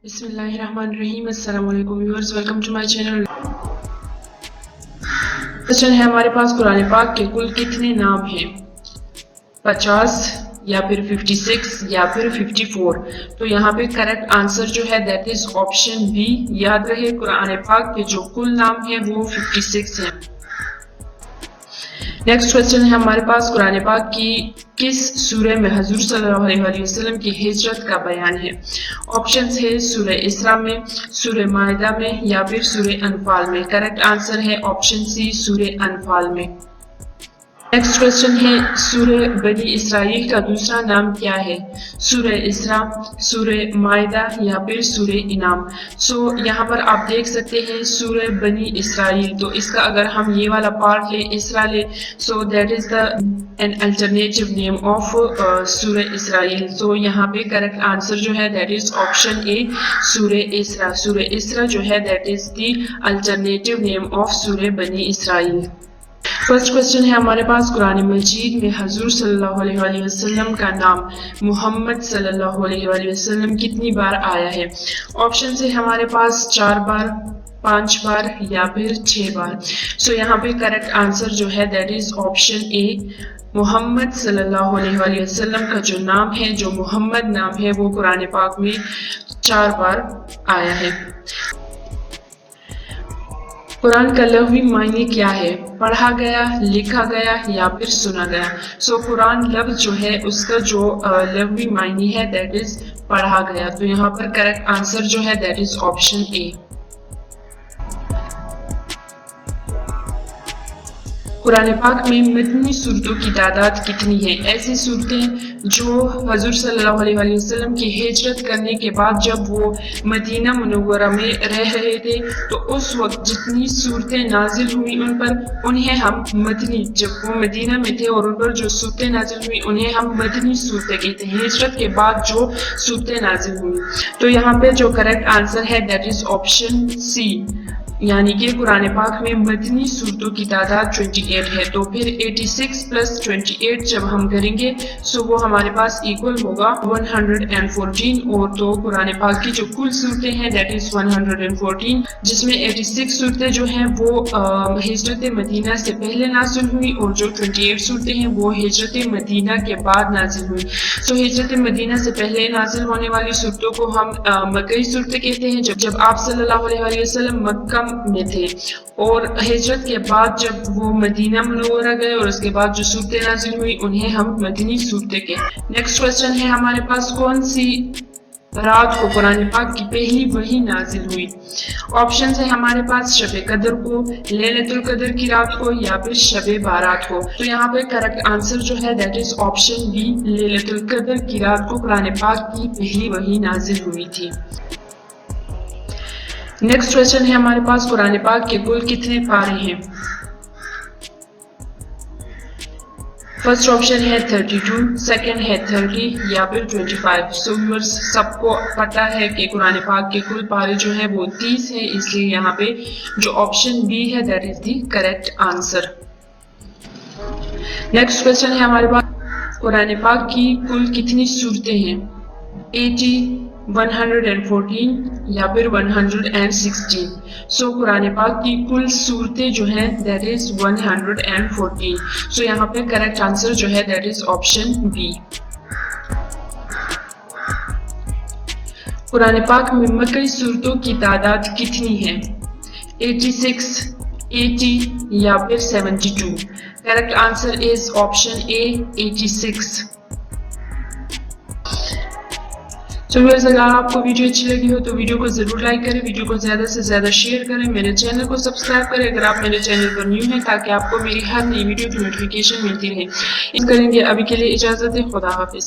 बिस्मिल्लाहिर्रहमानिर्रहीम। अस्सलाम वालेकुम viewers, welcome to my channel. Question है हमारे पास, कुरान पाक के कुल कितने नाम हैं? 50 या फिर 56 या फिर 54। तो यहाँ पे करेक्ट आंसर जो है दैट इज ऑप्शन बी। याद रहे कुरान पाक के जो कुल नाम है वो 56 है। नेक्स्ट क्वेश्चन है हमारे पास, कुरान पाक की किस सूरह में हुजूर सल्लल्लाहु अलैहि वसल्लम की हिजरत का बयान है? ऑप्शंस है सूरह इसरा में, सूरह माइदा में या फिर सूरह अनफाल में। करेक्ट आंसर है ऑप्शन सी, सूरह अनफाल में। नेक्स्ट क्वेश्चन है, सूरह बनी इसराइल का दूसरा नाम क्या है? सूरह इसरा, सूरह माइदा या फिर सूरह इनाम। यहाँ पर आप देख सकते हैं सूरह बनी इसराइल। तो इसका अगर हम ये वाला पार्ट ले, इसरा ले, so that is the an alternative name of सूरह इसराइल। यहाँ पे करेक्ट आंसर जो है दैट इज ऑप्शन ए, सूरह इसरा। सूरह इसरा जो है that is the alternative name of सूरह बनी इसराइल। फर्स्ट क्वेश्चन है हमारे पास, कुरान मजीद में हुजूर सल्लल्लाहु अलैहि वसल्लम का नाम मोहम्मद सल्लल्लाहु अलैहि वसल्लम कितनी बार आया है? ऑप्शन है हमारे पास 4 बार, 5 बार या फिर 6 बार। यहाँ पे करेक्ट आंसर जो है that is option A, Muhammad सल्लल्लाहु अलैहि वसल्लम का जो नाम है, जो मोहम्मद नाम है, वो कुरान पाक में 4 बार आया है। कुरान का लफ्ज़ी मायने क्या है? पढ़ा गया, लिखा गया या फिर सुना गया। कुरान लफ्ज जो है उसका जो लफ्ज़ी मायने है दैट इज पढ़ा गया। तो यहाँ पर करेक्ट आंसर जो है दैट इज ऑप्शन ए। कुरान पाक में मदनी सूरतों की तादाद कितनी है? ऐसी सूरतें जो हुजूर सल्लल्लाहु अलैहि वसल्लम की हिजरत करने के बाद जब वो मदीना मुनव्वरा में रह रहे थे, तो उस वक्त जितनी सूरतें नाजिल हुई उन पर, उन्हें हम मदनी, जब वो मदीना में थे और उन पर जो सूरतें नाजिल हुई उन्हें हम मदनी सूरतें कहते हैं। हिजरत के बाद जो सूरतें नाजिल हुई। तो यहाँ पे जो करेक्ट आंसर है दैट इज ऑप्शन सी, यानी कि कुरान पाक में मदनी सूरतों की तादाद 28 है। तो फिर 86 प्लस 28 जब हम करेंगे वो हमारे पास इक्वल होगा 114। और तो कुरान पाक की जो कुल सूरतें हैं दैट इज 114, जिसमें 86 सूरतें जो हैं वो हिजरत मदीना से पहले नाजिल हुई और जो 28 सूरतें हैं वो हिजरत मदीना के बाद नाजिल हुई। हिजरत मदीना से पहले नाजिल होने वाली सूरतों को हम मक्की सूरतें कहते हैं, जब आप सल्लल्लाहु अलैहि वसल्लम मक्का में थे। और हिजरत के बाद जब वो मदीना मुनव्वरा गए और उसके बाद जो सूरतें नाजिल हुई उन्हें हम मदनी सूरतें कहते हैं। नेक्स्ट क्वेश्चन है हमारे पास, कौन सी रात को कुरान पाक की पहली वही नाजिल हुई? ऑप्शन है हमारे पास शब कदर को, लैलतुल कदर की रात को या फिर शब बारात को। तो यहाँ पे करेक्ट आंसर जो है दैट इज ऑप्शन बी, लैलतुल कदर की रात को कुरान पाक की पहली वही नाजिल हुई थी। नेक्स्ट क्वेश्चन है हमारे पास, कुरान पाक के कुल कितने पारे हैं? फर्स्ट ऑप्शन है 32, सेकंड है 30 या फिर 25। व्यूअर्स सबको पता है कि कुरान पाक के कुल पारे जो है वो 30 है, इसलिए यहाँ पे जो ऑप्शन बी है that is the correct answer. Next question है हमारे पास, कुरान पाक की कुल कितनी सूरतें हैं? 80, 114 या फिर 116। कुरान पाक की कुल सूरतें जो हैं दैट इज 114। यहाँ पे करेक्ट आंसर जो है that is option B. Quran पाक में मक्की सूरतों की तादाद कितनी है? 86, 80 या फिर 72। Correct answer is option A, 86। Viewers अगर आपको वीडियो अच्छी लगी हो तो वीडियो को जरूर लाइक करें, वीडियो को ज्यादा से ज्यादा शेयर करें, मेरे चैनल को सब्सक्राइब करें अगर आप मेरे चैनल पर न्यू हैं, ताकि आपको मेरी हर नई वीडियो की नोटिफिकेशन मिलती रहे। इन करेंगे, अभी के लिए इजाजत है, खुदा हाफिज।